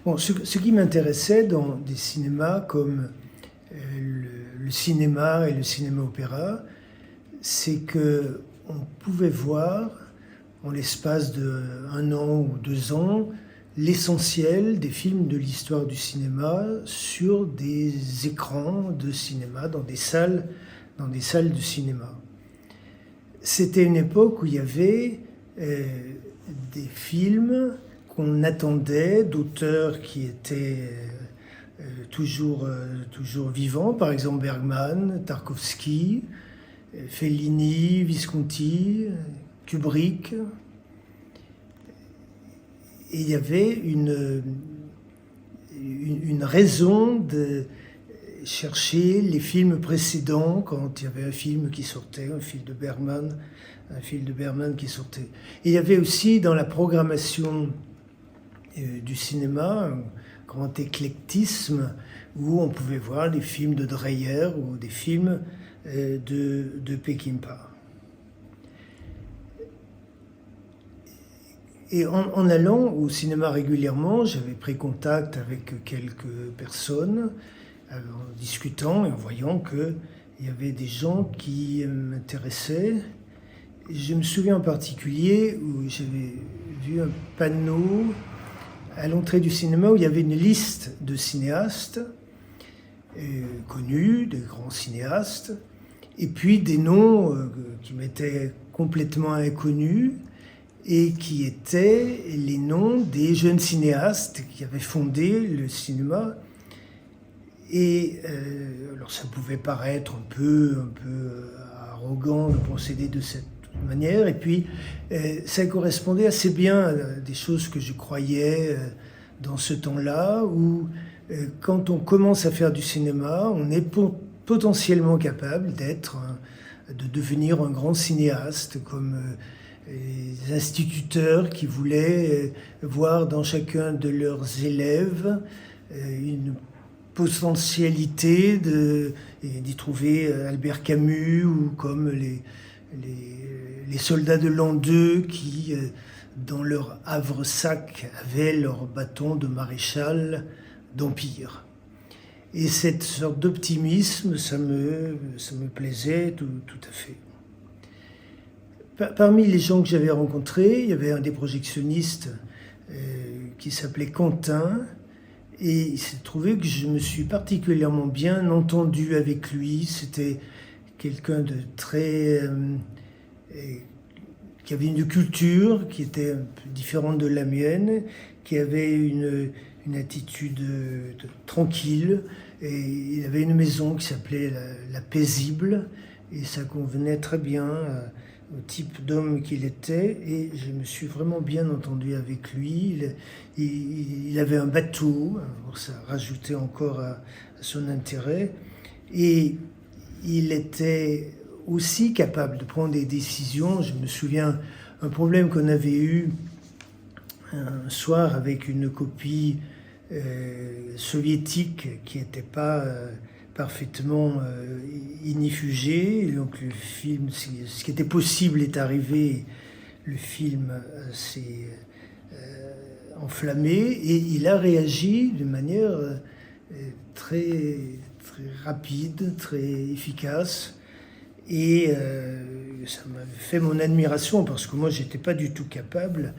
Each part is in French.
Bon, ce qui m'intéressait dans des cinémas comme le cinéma et le cinéma-opéra, c'est que on pouvait voir, en l'espace d'1 an ou 2 ans, l'essentiel des films de l'histoire du cinéma sur des écrans de cinéma, dans des salles de cinéma. C'était une époque où il y avait des films qu'on attendait, d'auteurs qui étaient toujours vivants, par exemple Bergman, Tarkovsky, Fellini, Visconti, Kubrick. Et il y avait une raison de chercher les films précédents quand il y avait un film qui sortait, un film de Bergman qui sortait. Et il y avait aussi dans la programmation du cinéma un grand éclectisme où on pouvait voir des films de Dreyer ou des films de Peckinpah. Et en allant au cinéma régulièrement, j'avais pris contact avec quelques personnes, en discutant et en voyant qu'il y avait des gens qui m'intéressaient. Je me souviens en particulier où j'avais vu un panneau à l'entrée du cinéma où il y avait une liste de cinéastes connus, des grands cinéastes, et puis des noms qui m'étaient complètement inconnus et qui étaient les noms des jeunes cinéastes qui avaient fondé le cinéma. Et alors ça pouvait paraître un peu arrogant de procéder de cette manière, et puis ça correspondait assez bien à des choses que je croyais dans ce temps-là, où quand on commence à faire du cinéma, on est potentiellement capable de devenir un grand cinéaste, comme les instituteurs qui voulaient voir dans chacun de leurs élèves une potentialité d'y trouver Albert Camus, ou comme les soldats de l'an 2 qui, dans leur havresac, avaient leur bâton de maréchal d'Empire. Et cette sorte d'optimisme, ça me plaisait tout à fait. Parmi les gens que j'avais rencontrés, il y avait un des projectionnistes qui s'appelait Quentin, et il s'est trouvé que je me suis particulièrement bien entendu avec lui. C'était quelqu'un de très... qui avait une culture qui était un peu différente de la mienne, qui avait une attitude tranquille, et il avait une maison qui s'appelait la Paisible, et ça convenait très bien au type d'homme qu'il était, et je me suis vraiment bien entendu avec lui. Il avait un bateau, alors ça rajoutait encore à son intérêt, et il était aussi capable de prendre des décisions. Je me souviens un problème qu'on avait eu un soir avec une copie soviétique qui n'était pas parfaitement inifugée. Donc le film, ce qui était possible est arrivé. Le film s'est enflammé et il a réagi de manière très rapide, très efficace. Et ça m'a fait mon admiration, parce que moi, je n'étais pas du tout capable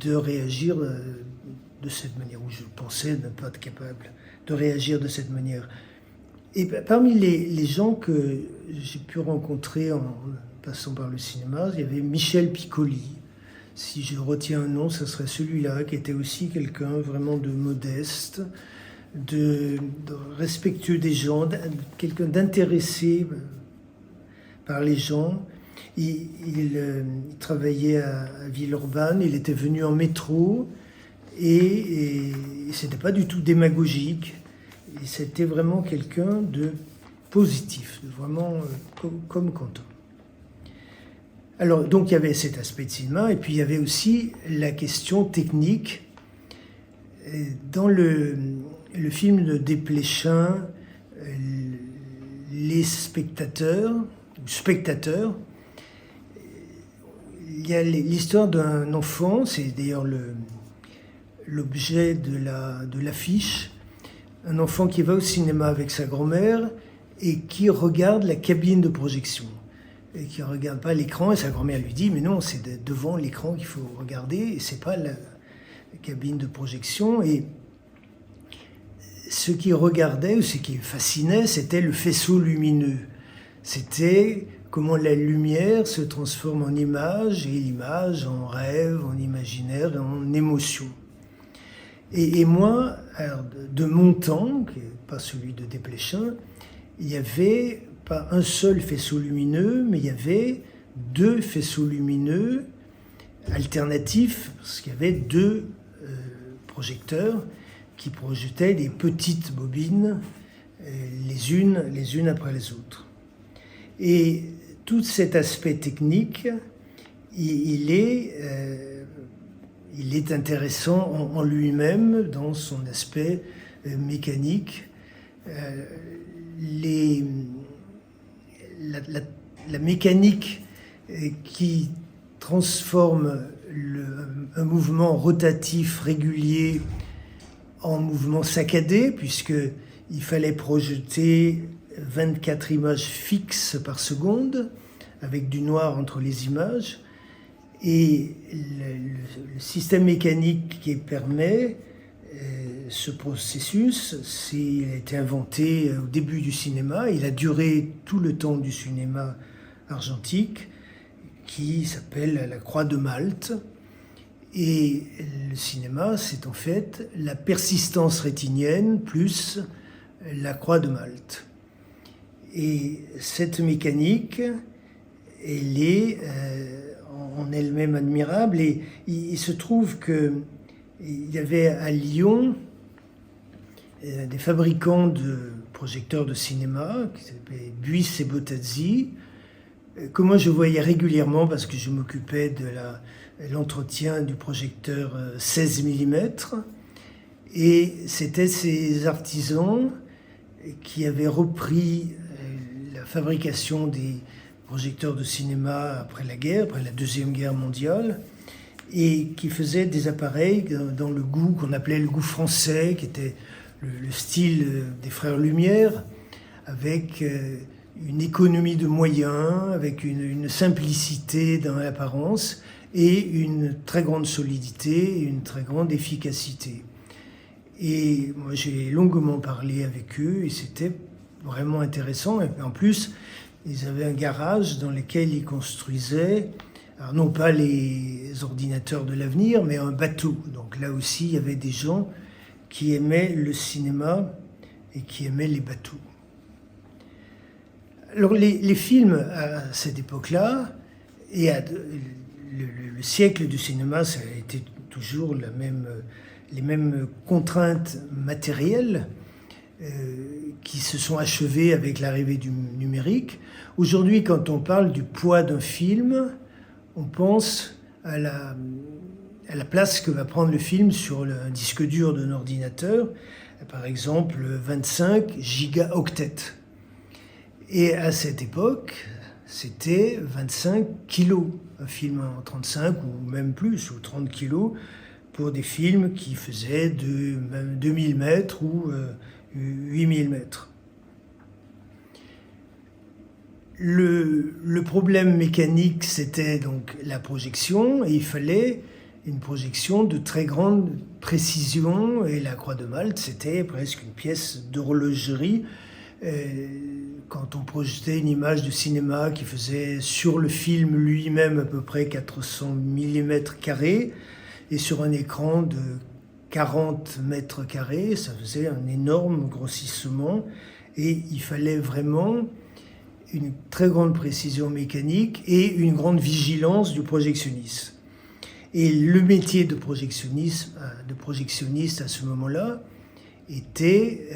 de réagir de cette manière, ou je pensais ne pas être capable de réagir de cette manière. Et parmi les gens que j'ai pu rencontrer en passant par le cinéma, il y avait Michel Piccoli. Si je retiens un nom, ce serait celui-là, qui était aussi quelqu'un vraiment de modeste, de respectueux des gens, quelqu'un d'intéressé par les gens. Il travaillait à Villeurbanne, il était venu en métro, et c'était pas du tout démagogique. Et c'était vraiment quelqu'un de positif, vraiment comme Quentin. Alors, donc il y avait cet aspect de cinéma, et puis il y avait aussi la question technique. Dans le film de Desplechin, les spectateurs, il y a l'histoire d'un enfant, c'est d'ailleurs l'objet de l'affiche, un enfant qui va au cinéma avec sa grand-mère et qui regarde la cabine de projection et qui ne regarde pas l'écran, et sa grand-mère lui dit « mais non, c'est devant l'écran qu'il faut regarder et c'est pas la cabine de projection ». Et ce qui regardait, ou ce qui fascinait, c'était le faisceau lumineux. C'était comment la lumière se transforme en image, et l'image en rêve, en imaginaire, en émotion. Et moi, alors, de mon temps, qui n'est pas celui de Desplechin, il n'y avait pas un seul faisceau lumineux, mais il y avait deux faisceaux lumineux alternatifs, parce qu'il y avait deux projecteurs qui projetaient des petites bobines, les unes après les autres. Et tout cet aspect technique, il est intéressant en lui-même, dans son aspect mécanique. La mécanique qui transforme un mouvement rotatif régulier en mouvement saccadé, puisqu'il fallait projeter 24 images fixes par seconde, avec du noir entre les images. Et le système mécanique qui permet ce processus, il a été inventé au début du cinéma. Il a duré tout le temps du cinéma argentique, qui s'appelle la Croix de Malte. Et le cinéma, c'est en fait la persistance rétinienne plus la Croix de Malte. Et cette mécanique, elle est en elle-même admirable. Et il se trouve qu'il y avait à Lyon des fabricants de projecteurs de cinéma qui s'appelaient Buis et Bottazzi, que moi je voyais régulièrement parce que je m'occupais de l'entretien du projecteur 16 mm. Et c'était ces artisans qui avaient repris la fabrication des projecteurs de cinéma après la guerre, après la Deuxième Guerre mondiale, et qui faisaient des appareils dans le goût qu'on appelait le goût français, qui était le style des Frères Lumière, avec une économie de moyens, avec une simplicité dans l'apparence et une très grande solidité, une très grande efficacité. Et moi, j'ai longuement parlé avec eux et c'était vraiment intéressant. Et en plus, ils avaient un garage dans lequel ils construisaient, alors non pas les ordinateurs de l'avenir, mais un bateau. Donc là aussi, il y avait des gens qui aimaient le cinéma et qui aimaient les bateaux. Alors les films à cette époque-là, et le siècle du cinéma, ça a été toujours les mêmes contraintes matérielles qui se sont achevées avec l'arrivée du numérique. Aujourd'hui, quand on parle du poids d'un film, on pense à la place que va prendre le film sur un disque dur d'un ordinateur, par exemple 25 gigaoctets. Et à cette époque, c'était 25 kilos, un film en 35 ou même plus, ou 30 kilos, pour des films qui faisaient même 2000 mètres ou 8000 mètres. Le problème mécanique, c'était donc la projection, et il fallait une projection de très grande précision, et la Croix de Malte, c'était presque une pièce d'horlogerie. Quand on projetait une image de cinéma qui faisait sur le film lui-même à peu près 400 mm², et sur un écran de 40 m², ça faisait un énorme grossissement, et il fallait vraiment une très grande précision mécanique et une grande vigilance du projectionniste. Et le métier de projectionniste à ce moment-là était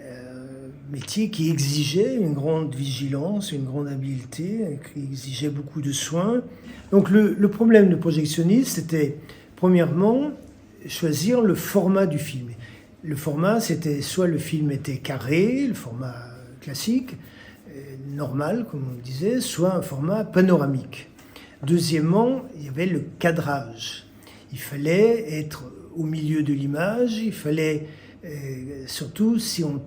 un métier qui exigeait une grande vigilance, une grande habileté, qui exigeait beaucoup de soins. Donc le problème de projectionniste, c'était premièrement choisir le format du film. Le format, c'était soit le film était carré, le format classique, normal, comme on disait, soit un format panoramique. Deuxièmement, il y avait le cadrage. Il fallait être au milieu de l'image. Il fallait, surtout si on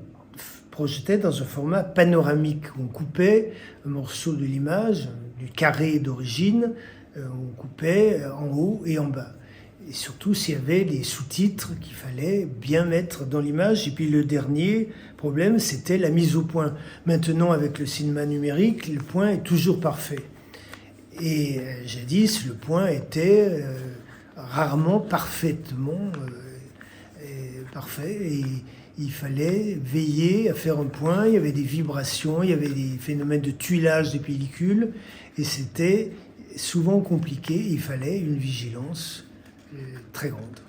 projetait dans un format panoramique. On coupait un morceau de l'image, du carré d'origine, on coupait en haut et en bas. Et surtout s'il y avait des sous-titres qu'il fallait bien mettre dans l'image. Et puis le dernier problème, c'était la mise au point. Maintenant, avec le cinéma numérique, le point est toujours parfait. Et jadis, le point était rarement parfaitement parfait. Et il fallait veiller à faire un point. Il y avait des vibrations, il y avait des phénomènes de tuilage des pellicules. Et c'était souvent compliqué. Il fallait une vigilance très grande.